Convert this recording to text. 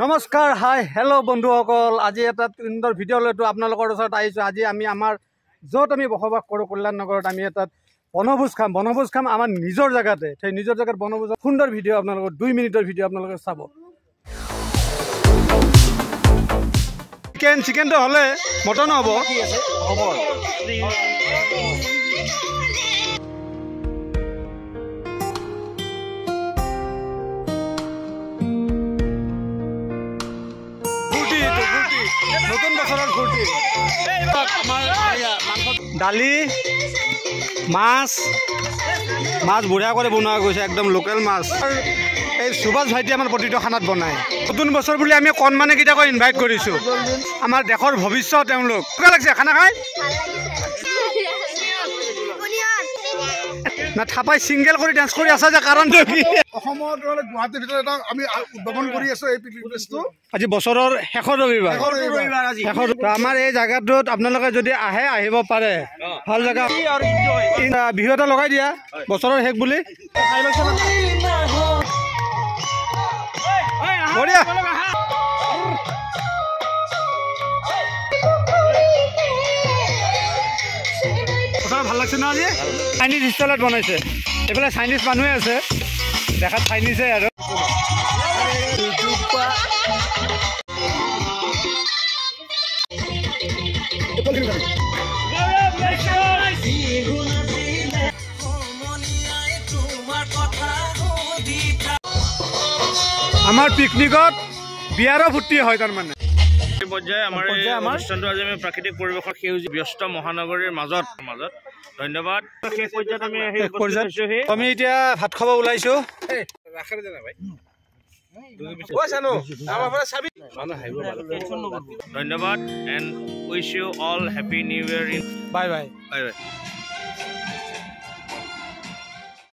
নমস্কাৰ hi hello' বন্ধুসকল, আজি এটা সুন্দৰ ভিডিঅ' লৈ আপোনালোকৰ ওচৰত আহিছোঁ। আজি আমি আমাৰ য'ত আমি বসবাস কৰোঁ কল্যাণ নগৰত আমি এটা বনভোজ খাম আমাৰ নিজৰ জেগাতে। সেই নিজৰ জেগাত বনভোজৰ সুন্দৰ ভিডিঅ' আপোনালোকৰ 2 মিনিটৰ ভিডিঅ' আপোনালোকে চাব। চিকেনটো হ'লে মটন হ'ব। নতুন বছৰৰ ফূৰ্তি দালি মাছ বঢ়িয়া কৰি বনোৱা গৈছে, একদম লোকেল মাছ। এই সুভাষ ভাইটি আমাৰ প্ৰতিটো খানাত বনায়। নতুন বছৰ বুলি আমি কণমানে কেইটাকৈ ইনভাইট কৰিছোঁ। আমাৰ দেশৰ ভৱিষ্যত তেওঁলোক। কেনেকুৱা লাগিছে খানা খাই? না থাপাই ছিংগেল কৰি ডান্স কৰি আছা যে কাৰণটো কি? অসমত গুৱাহাটীৰ ভিতৰত এটা আমি উদ্ভাৱন কৰি আছো এই পিকনিক প্লেচটো। আজি বছৰৰ শেষৰ ৰবিবাৰ। আমাৰ এই জেগাটোত আপোনালোকে যদি আহিব পাৰে, ভাল জেগা। বিহু এটা লগাই দিয়া বছৰৰ শেষ বুলি। বঢ়িয়া। ভাল লাগছে ন? আজি চাইনিজ ষ্টাইলত বনাইছে। এইফালে চাইনিজ মানুহে আছে, দেখাত চাইনিজে আৰু। আমাৰ পিকনিকত বিয়াৰো ফূৰ্তি হয়। তাৰমানে পৰ্যায়ে আমাৰ অনুষ্ঠানটো আজি আমি প্ৰাকৃতিক পৰিৱেশৰ সেউজীয়া ব্যস্ত মহানগৰীৰ মাজত ধন্যবাদ। শেষ পৰ্যায়ত আমি এতিয়া ভাত খাব ওলাইছো। ধন্যবাদ and wish you all happy new year in bye bye. Bye by.